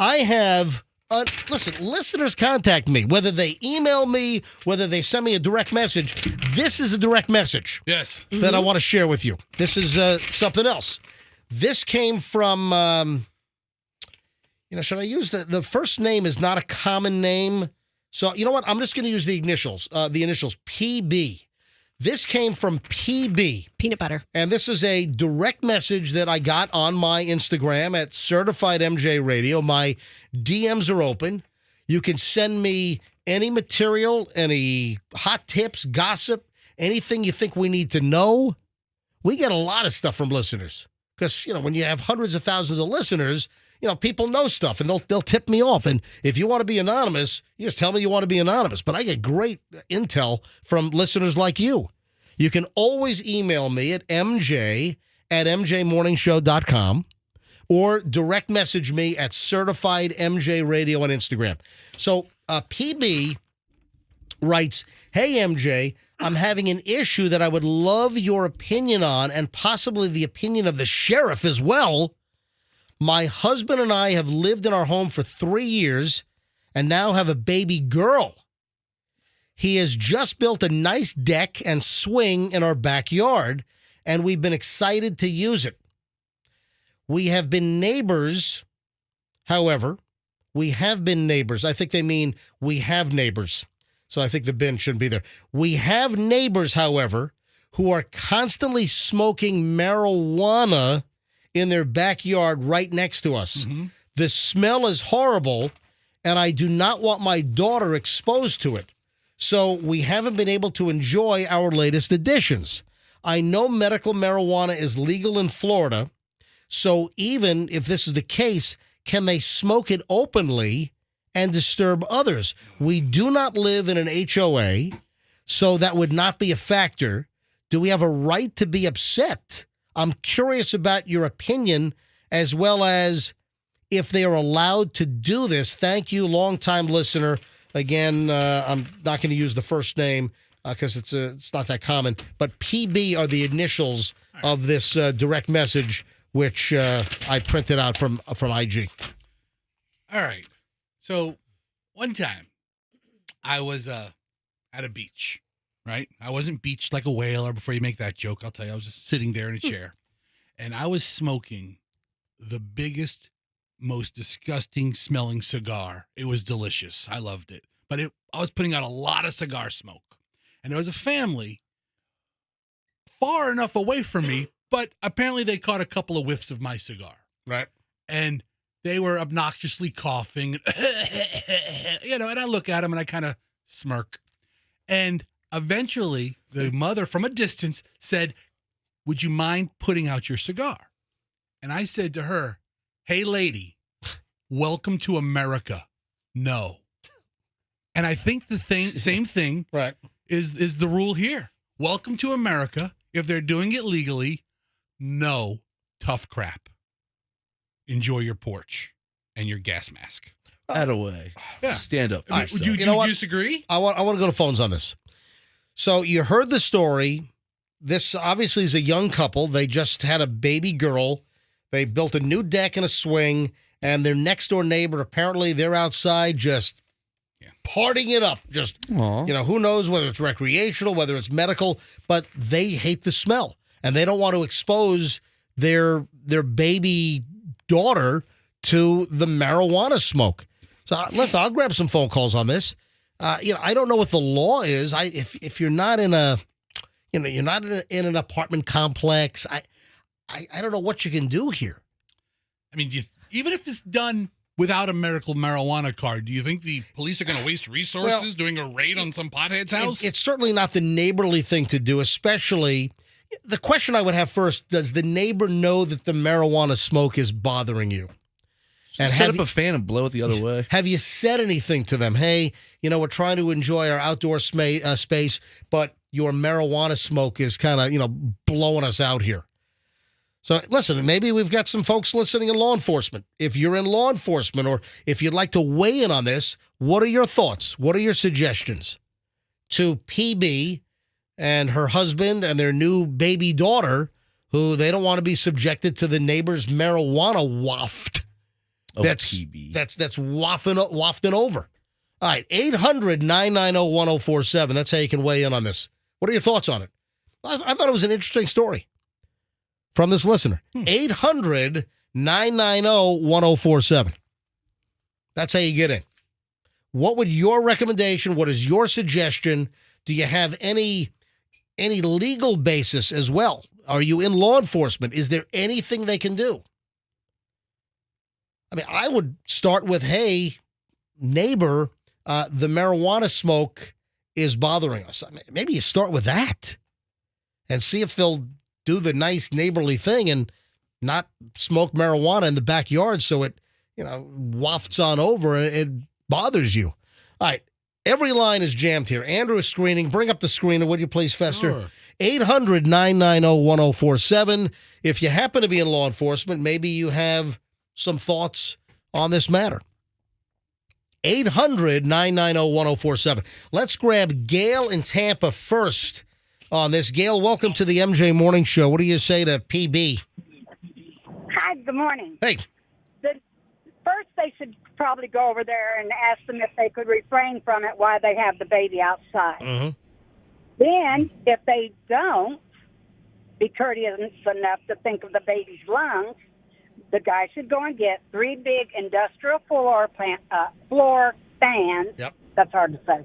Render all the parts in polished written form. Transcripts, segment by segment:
I have, listen, listeners contact me, whether they email me, whether they send me a direct message. This is a direct message that I want to share with you. This is something else. This came from, should I use the first name is not a common name. So, you know what? I'm just going to use the initials, PB. This came from PB. Peanut butter. And this is a direct message that I got on my Instagram at Certified MJ Radio. My DMs are open. You can send me any material, any hot tips, gossip, anything you think we need to know. We get a lot of stuff from listeners because, when you have hundreds of thousands of listeners, people know stuff and they'll tip me off. And if you want to be anonymous, you just tell me you want to be anonymous. But I get great intel from listeners like you. You can always email me at mj@mjmorningshow.com or direct message me at Certified MJ Radio on Instagram. So PB writes, "Hey, MJ, I'm having an issue that I would love your opinion on and possibly the opinion of the sheriff as well. My husband and I have lived in our home for 3 years and now have a baby girl. He has just built a nice deck and swing in our backyard, and we've been excited to use it. We have been neighbors, however. I think they mean we have neighbors. So I think the bin shouldn't be there. We have neighbors, however, who are constantly smoking marijuana in their backyard right next to us. Mm-hmm. The smell is horrible, and I do not want my daughter exposed to it. So we haven't been able to enjoy our latest additions. I know medical marijuana is legal in Florida, so even if this is the case, can they smoke it openly and disturb others? We do not live in an HOA, so that would not be a factor. Do we have a right to be upset? I'm curious about your opinion as well as if they are allowed to do this. Thank you, longtime listener." Again, I'm not going to use the first name because it's not that common. But PB are the initials of this direct message, which I printed out from IG. All right. So one time I was at a beach. Right? I wasn't beached like a whale, or before you make that joke, I'll tell you, I was just sitting there in a chair, and I was smoking the biggest, most disgusting smelling cigar. It was delicious. I loved it. But I was putting out a lot of cigar smoke. And there was a family far enough away from me, but apparently they caught a couple of whiffs of my cigar. Right. And they were obnoxiously coughing, and I look at them and I kind of smirk. And eventually, the mother from a distance said, "Would you mind putting out your cigar?" And I said to her, "Hey, lady, welcome to America. No." And I think the same thing right. is the rule here. Welcome to America. If they're doing it legally, no, tough crap. Enjoy your porch and your gas mask. Attaway. Yeah. Stand up. Would you disagree? I want to go to phones on this. So you heard the story. This obviously is a young couple. They just had a baby girl. They built a new deck and a swing, and their next door neighbor, apparently they're outside just partying it up. Just, who knows whether it's recreational, whether it's medical, but they hate the smell, and they don't want to expose their baby daughter to the marijuana smoke. So listen, I'll grab some phone calls on this. I don't know what the law is. If you're not in you're not in an apartment complex, I don't know what you can do here. I mean, even if it's done without a medical marijuana card, do you think the police are going to waste resources doing a raid on some pothead's house? It's certainly not the neighborly thing to do, especially the question I would have first, does the neighbor know that the marijuana smoke is bothering you? And set up a fan and blow it the other way. Have you said anything to them? Hey, we're trying to enjoy our outdoor space, but your marijuana smoke is kind of, blowing us out here. So listen, maybe we've got some folks listening in law enforcement. If you're in law enforcement or if you'd like to weigh in on this, what are your thoughts? What are your suggestions? To PB and her husband and their new baby daughter, who they don't want to be subjected to the neighbor's marijuana waft. Oh, that's PB. that's wafting over. All right, 800-990-1047. That's how you can weigh in on this. What are your thoughts on it? I thought it was an interesting story from this listener. 800-990-1047. That's how you get in. What would your recommendation, what is your suggestion? Do you have any legal basis as well? Are you in law enforcement? Is there anything they can do? I mean, I would start with, hey, neighbor, the marijuana smoke is bothering us. I mean, maybe you start with that and see if they'll do the nice neighborly thing and not smoke marijuana in the backyard so it, wafts on over and it bothers you. All right. Every line is jammed here. Andrew is screening. Bring up the screener, would you please, Fester? Sure. 800-990-1047. If you happen to be in law enforcement, maybe you have some thoughts on this matter. 800-990-1047. Let's grab Gail in Tampa first on this. Gail, welcome to the MJ Morning Show. What do you say to PB? Hi, good morning. Hey. First, they should probably go over there and ask them if they could refrain from it while they have the baby outside. Mm-hmm. Then, if they don't, be courteous enough to think of the baby's lungs, the guy should go and get 3 big industrial floor fans. Yep. That's hard to say.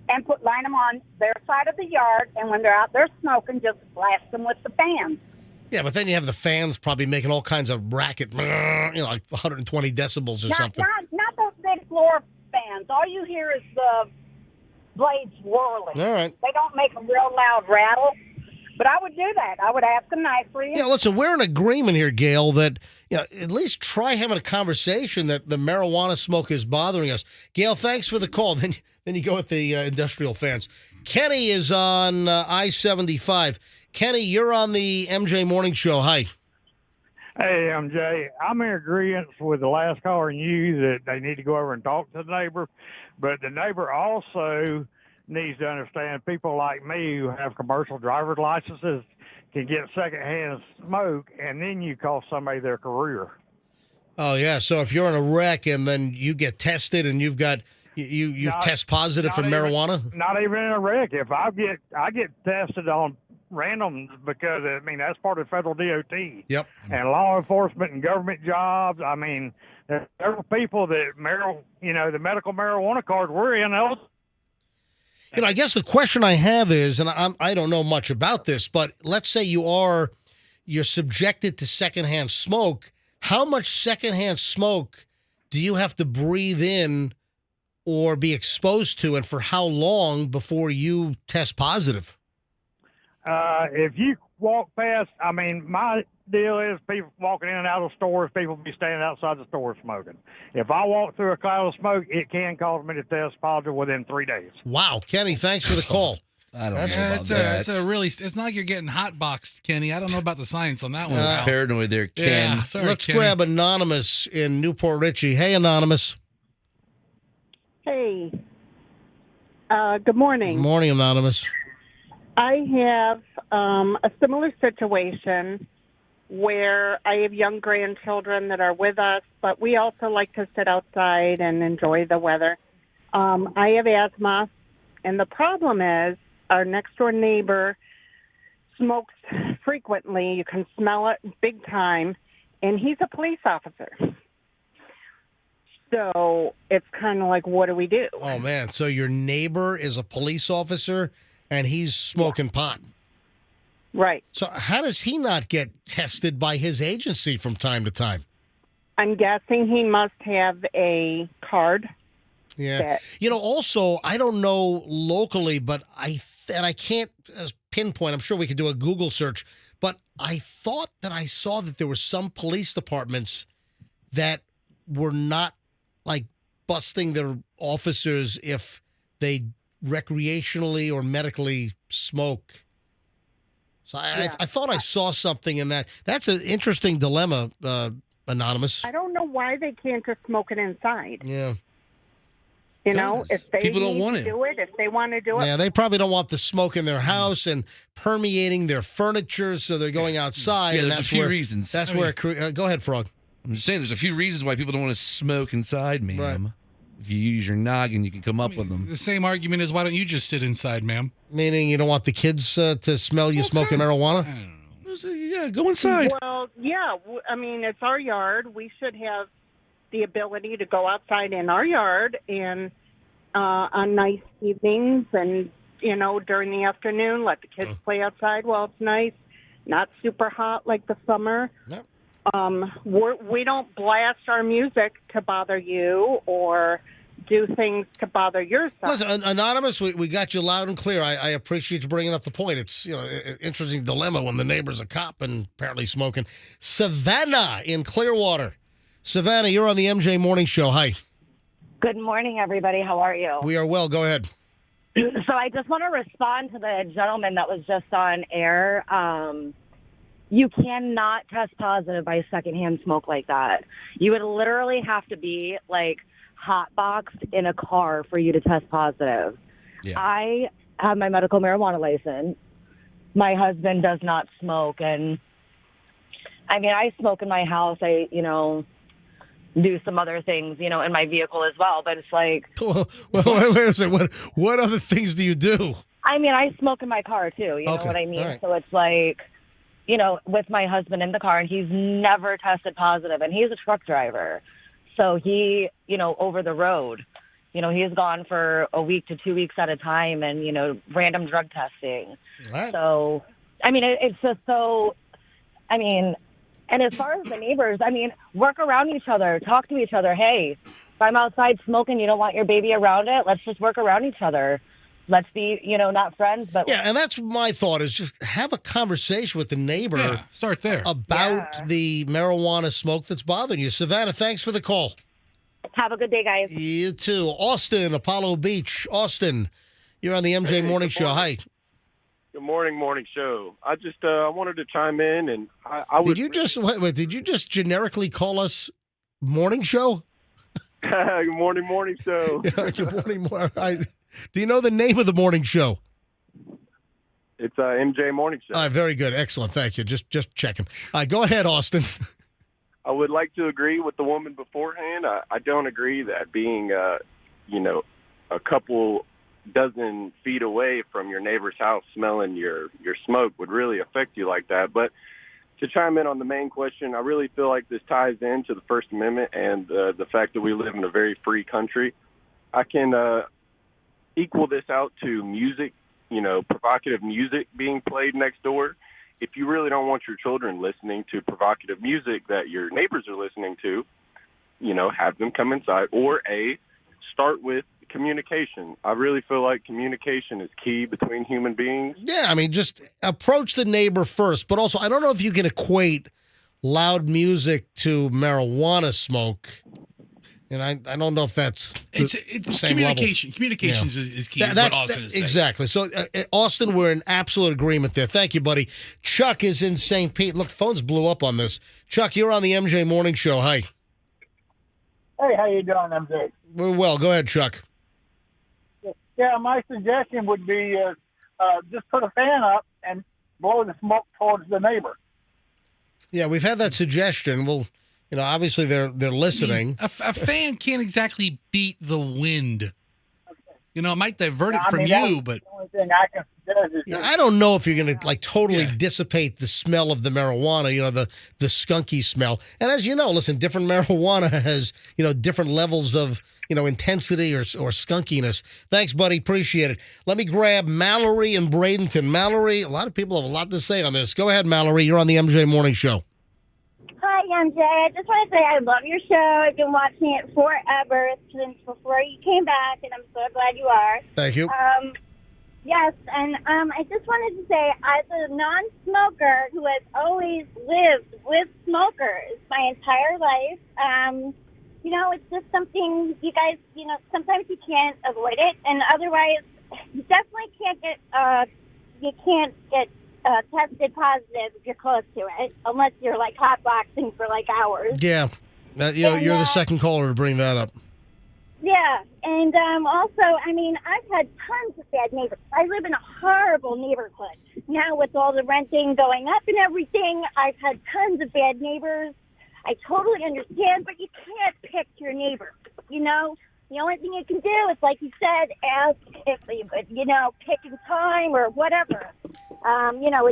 And line them on their side of the yard, and when they're out there smoking, just blast them with the fans. Yeah, but then you have the fans probably making all kinds of racket, like 120 decibels or something. Not those big floor fans. All you hear is the blades whirling. All right. They don't make a real loud rattle. But I would do that. I would ask them nicely. Yeah, listen, we're in agreement here, Gail, that at least try having a conversation that the marijuana smoke is bothering us. Gail, thanks for the call. Then you go with the industrial fans. Kenny is on I-75. Kenny, you're on the MJ Morning Show. Hi. Hey, MJ. I'm in agreement with the last caller and you that they need to go over and talk to the neighbor. But the neighbor also needs to understand people like me who have commercial driver's licenses can get secondhand smoke, and then you cost somebody their career. Oh, yeah. So if you're in a wreck and then you get tested and you've got you test positive for marijuana? Not even in a wreck. If I get tested on random because, that's part of federal DOT. Yep. And law enforcement and government jobs. There are people that, the medical marijuana cards we're in. I guess the question I have is, and I don't know much about this, but let's say you're subjected to secondhand smoke. How much secondhand smoke do you have to breathe in or be exposed to, and for how long before you test positive? If you walk past, my deal is people walking in and out of stores, people be standing outside the store smoking. If I walk through a cloud of smoke, it can cause me to test positive within 3 days. Wow. Kenny, thanks for the call. I don't know about that. It's not like you're getting hot boxed, Kenny. I don't know about the science on that one. Paranoid there, Ken. Yeah, sorry, Let's Kenny. grab Anonymous in Newport Richie. Hey, Anonymous. Hey. Good morning. Good morning, Anonymous. I have a similar situation where I have young grandchildren that are with us, but we also like to sit outside and enjoy the weather. I have asthma, and the problem is our next-door neighbor smokes frequently. You can smell it big time, and he's a police officer. So it's kind of like, what do we do? Oh, man. So your neighbor is a police officer, and he's smoking pot. Right. So how does he not get tested by his agency from time to time? I'm guessing he must have a card. Yeah. Also, I don't know locally, but I can't pinpoint. I'm sure we could do a Google search, but I thought that I saw that there were some police departments that were not like busting their officers if they recreationally or medically smoke. So I thought I saw something in that. That's an interesting dilemma, Anonymous. I don't know why they can't just smoke it inside. Yeah. If they people don't want to do it, if they want to do it. Yeah, they probably don't want the smoke in their house and permeating their furniture, so they're going outside. Yeah, and there's that's a few where, reasons. That's where. Go ahead, Frog. I'm just saying, there's a few reasons why people don't want to smoke inside, ma'am. Right. If you use your noggin, you can come up with them. The same argument is, why don't you just sit inside, ma'am? Meaning you don't want the kids to smell you smoking I marijuana? don't know. Yeah, go inside. Well, yeah. I mean, it's our yard. We should have the ability to go outside in our yard and on nice evenings and, during the afternoon, let the kids play outside while it's nice, not super hot like the summer. Yep. We don't blast our music to bother you or do things to bother yourself. Listen, Anonymous, we got you loud and clear. I appreciate you bringing up the point. It's an interesting dilemma when the neighbor's a cop and apparently smoking. Savannah in Clearwater. Savannah, you're on the MJ Morning Show. Hi. Good morning, everybody. How are you? We are well. Go ahead. So I just want to respond to the gentleman that was just on air. You cannot test positive by secondhand smoke like that. You would literally have to be hotboxed in a car for you to test positive. Yeah. I have my medical marijuana license. My husband does not smoke, and I smoke in my house. I do some other things, in my vehicle as well. But it's like, Well, wait a second. What other things do you do? I smoke in my car too. You know Okay, what I mean? all right. So it's like, with my husband in the car, and he's never tested positive, and he's a truck driver. So he, over the road, he's gone for a week to 2 weeks at a time and, random drug testing. All right. So, it's just so, and as far as the neighbors, work around each other, talk to each other. Hey, if I'm outside smoking, you don't want your baby around it, let's just work around each other. Let's be, not friends, but Yeah, and that's my thought is just have a conversation with the neighbor Yeah, start there. about the marijuana smoke that's bothering you. Savannah, thanks for the call. have a good day, guys. You too. Austin, Apollo Beach. Austin, you're on the MJ Morning Show. Hi. Good morning show. I just I wanted to chime in, and I would. Did you just generically call us Morning Show? Good morning show. Good morning. Do you know the name of the morning show? It's MJ Morning Show. All right, very good. Excellent. Thank you. Just checking. Go ahead, Austin. I would like to agree with the woman beforehand. I don't agree that being a couple dozen feet away from your neighbor's house smelling your smoke would really affect you like that. But to chime in on the main question, I really feel like this ties into the First Amendment and the fact that we live in a very free country. I can equal this out to music, provocative music being played next door. If you really don't want your children listening to provocative music that your neighbors are listening to, have them come inside, or start with communication. I really feel like communication is key between human beings. Yeah, just approach the neighbor first. But also, I don't know if you can equate loud music to marijuana smoke. And I don't know if that's It's same communication. level. Communications is key. Is what Austin is saying. Exactly. So, Austin, we're in absolute agreement there. Thank you, buddy. Chuck is in St. Pete. Look, phones blew up on this. Chuck, you're on the MJ Morning Show. Hi. Hey, how you doing, MJ? We're well. Go ahead, Chuck. Yeah, my suggestion would be just put a fan up and blow the smoke towards the neighbor. Yeah, we've had that suggestion. Well, obviously they're listening. A fan can't exactly beat the wind. It might divert it from that's you, but the only thing I can suggest is I don't know if you're going to totally dissipate the smell of the marijuana, the skunky smell. And as you know, listen, different marijuana has, different levels of, intensity or skunkiness. Thanks, buddy. Appreciate it. Let me grab Mallory in Bradenton. Mallory, a lot of people have a lot to say on this. Go ahead, Mallory. You're on the MJ Morning Show. Hi, MJ. I just want to say I love your show. I've been watching it forever, since before you came back, and I'm so glad you are. Thank you. Yes, and I just wanted to say, as a non-smoker who has always lived with smokers my entire life, it's just something you guys, sometimes you can't avoid it, and otherwise, you definitely can't get tested positive if you're close to it, unless you're hotboxing for hours. Yeah. You're the second caller to bring that up. Yeah, and also, I've had tons of bad neighbors. I live in a horrible neighborhood. Now with all the renting going up and everything, I've had tons of bad neighbors. I totally understand, but you can't pick your neighbor. You know, the only thing you can do is, like you said, ask if you could, pick a time or whatever.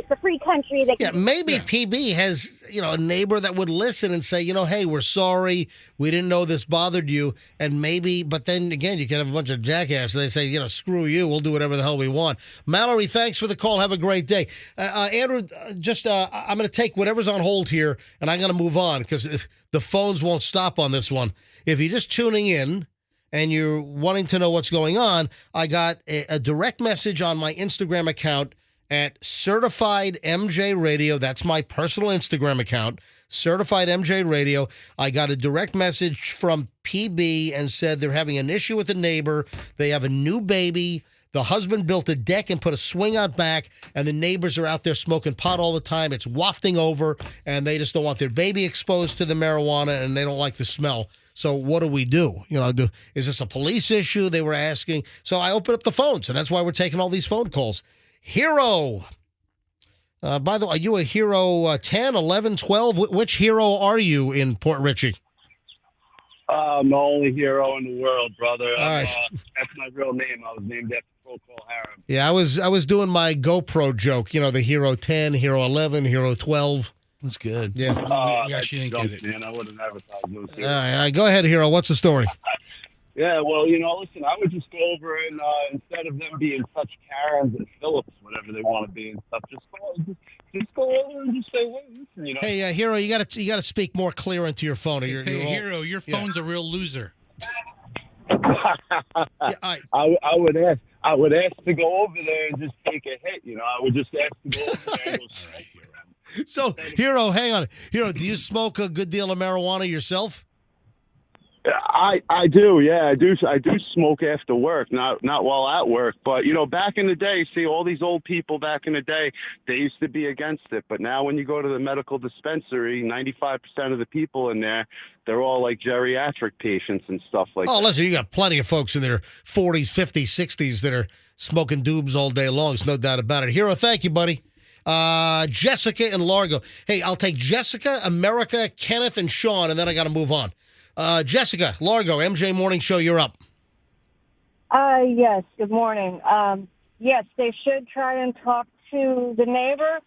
It's a free country. Maybe PB has, a neighbor that would listen and say, hey, we're sorry. We didn't know this bothered you. And maybe, but then again, you can have a bunch of jackasses. They say, screw you. We'll do whatever the hell we want. Mallory, thanks for the call. Have a great day. Andrew, I'm going to take whatever's on hold here, and I'm going to move on because if the phones won't stop on this one. If you're just tuning in and you're wanting to know what's going on, I got a direct message on my Instagram account at Certified MJ Radio. That's my personal Instagram account, Certified MJ Radio. I got a direct message from PB and said they're having an issue with a neighbor. They have a new baby. The husband built a deck and put a swing out back, and the neighbors are out there smoking pot all the time. It's wafting over, and they just don't want their baby exposed to the marijuana, and they don't like the smell. So what do we do? Is this a police issue? They were asking. So I opened up the phones, and that's why we're taking all these phone calls. Hero. By the way, are you a Hero 10, 11, 12? Which hero are you in Port Richey? I'm the only hero in the world, brother. All right. That's my real name. I was named after Procol Harum. Yeah, I was doing my GoPro joke. The Hero 10, Hero 11, Hero 12. That's good. Yeah. We actually didn't get it. Man, I would have advertised those two. All right, go ahead, Hero. What's the story? Yeah, well, listen, I would just go over and instead of them being such Karens and Phillips, whatever they want to be and stuff, just go over and just say, well, listen, Hey, Hero, you got to speak more clear into your phone. Or Hero, your phone's a real loser. I would ask to go over there and just take a hit. I would just ask to go over there and go straight. So, Hero, hang on. Hero, do you smoke a good deal of marijuana yourself? I do, yeah, I do smoke after work, not while at work, but back in the day, see, all these old people back in the day, they used to be against it, but now when you go to the medical dispensary, 95% of the people in there, they're all like geriatric patients and stuff like that. Oh, listen, you got plenty of folks in their 40s, 50s, 60s that are smoking doobs all day long. There's no doubt about it. Hero, thank you, buddy. Jessica and Largo. Hey, I'll take Jessica, America, Kenneth, and Sean, and then I got to move on. Jessica, Largo, MJ Morning Show, you're up. Yes, good morning. Yes, they should try and talk to the neighbor,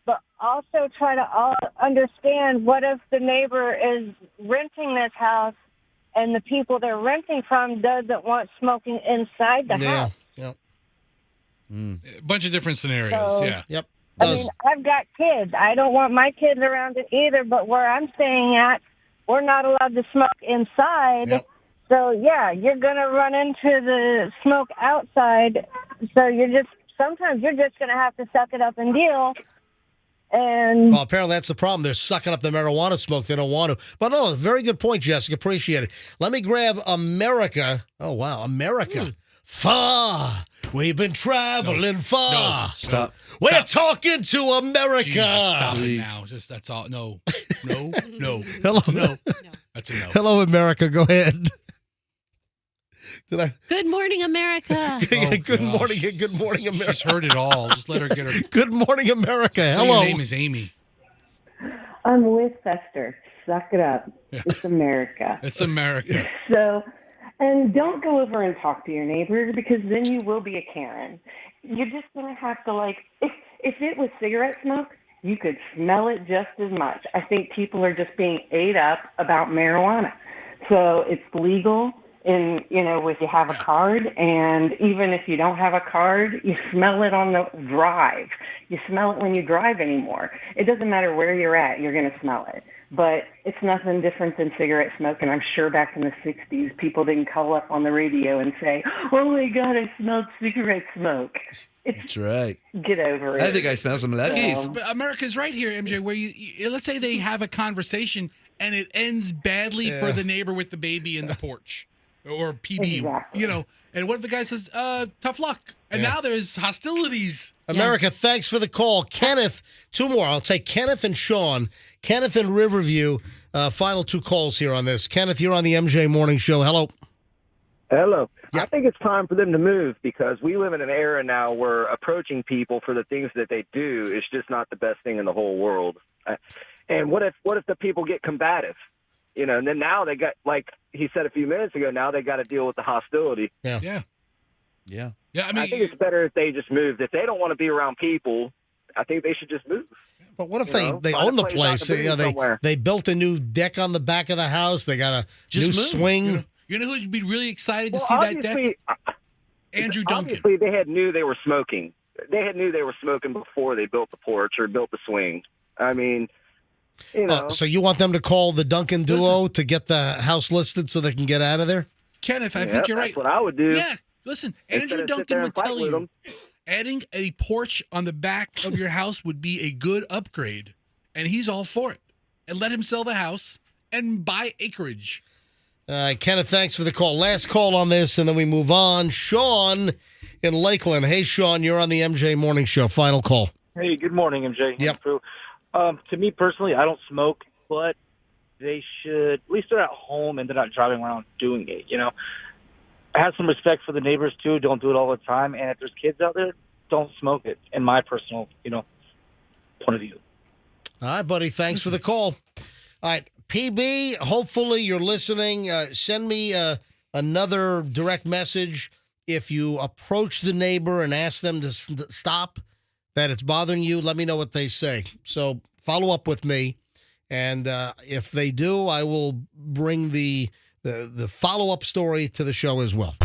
but also try to understand what if the neighbor is renting this house and the people they're renting from doesn't want smoking inside the house. Yeah. A bunch of different scenarios, So- Yep. I mean, I've got kids. I don't want my kids around it either, but where I'm staying at, we're not allowed to smoke inside. Yep. So, yeah, you're going to run into the smoke outside. So sometimes you're just going to have to suck it up and deal. And Well, apparently that's the problem. They're sucking up the marijuana smoke. They don't want to. But no, very good point, Jessica. Appreciate it. Let me grab America. Oh, wow. America. Far. We've been traveling far. Stop. We're talking to America. Jesus, stop it Please. now. Just that's all. No. Hello. Hello. That's a no. Hello, America. Go ahead. Did I? Good morning, America. Good gosh. morning. Good morning, America. She's heard it all. Just let her get her. Good morning, America. Say Hello. Your name is Amy. I'm with Fester. Suck it up. Yeah. It's America. It's America. So, and don't go over and talk to your neighbor because then you will be a Karen. You're just going to have to if it was cigarette smoke, you could smell it just as much. I think people are just being ate up about marijuana. So it's legal if you have a card, and even if you don't have a card, you smell it on the drive. You smell it when you drive anymore. It doesn't matter where you're at, you're going to smell it. But it's nothing different than cigarette smoke, and I'm sure back in the 60s, people didn't call up on the radio and say, oh my God, I smelled cigarette smoke. That's right. Get over it. I think I smell some Luckies. But America's right here, MJ, where you let's say they have a conversation and it ends badly for the neighbor with the baby in the porch or PB, Exactly. and what if the guy says, tough luck? And now there's hostilities. America, thanks for the call. Kenneth, two more. I'll take Kenneth and Sean. Kenneth in Riverview. Final two calls here on this. Kenneth, you're on the MJ Morning Show. Hello. Hello. I think it's time for them to move because we live in an era now where approaching people for the things that they do is just not the best thing in the whole world. And what if the people get combative? You know, and then now they got, like he said a few minutes ago, now they got to deal with the hostility. Yeah. Yeah. Yeah. Yeah. I mean, I think it's better if they just moved. If they don't want to be around people, I think they should just move. But what if You they know, find own a the place place? out in the boonies They somewhere. they built a new deck on the back of the house. They got a Just new move. swing. You know who'd be really excited to Well, see that deck? obviously, Andrew Duncan. obviously they knew they were smoking. They knew they were smoking before they built the porch or built the swing. I mean, you know. So you want them to call the Duncan duo to get the house listed so they can get out of there? Kenneth, I Yeah, think you're right. that's what I would do. Yeah. Listen, Instead Andrew of sit Duncan there would and fight tell with you them. adding a porch on the back of your house would be a good upgrade, and he's all for it. And let him sell the house and buy acreage. Kenneth, thanks for the call. Last call on this, and then we move on. Sean in Lakeland. Hey, Sean, you're on the MJ Morning Show. Final call. Hey, good morning, MJ. Yep. Crew. To me personally, I don't smoke, but they should, at least they're at home and they're not driving around doing it, you know. Have some respect for the neighbors, too. Don't do it all the time. And if there's kids out there, don't smoke it, in my personal, point of view. All right, buddy. Thanks for the call. All right, PB, hopefully you're listening. Send me another direct message if you approach the neighbor and ask them to stop, that it's bothering you. Let me know what they say. So follow up with me, and if they do, I will bring the follow-up story to the show as well.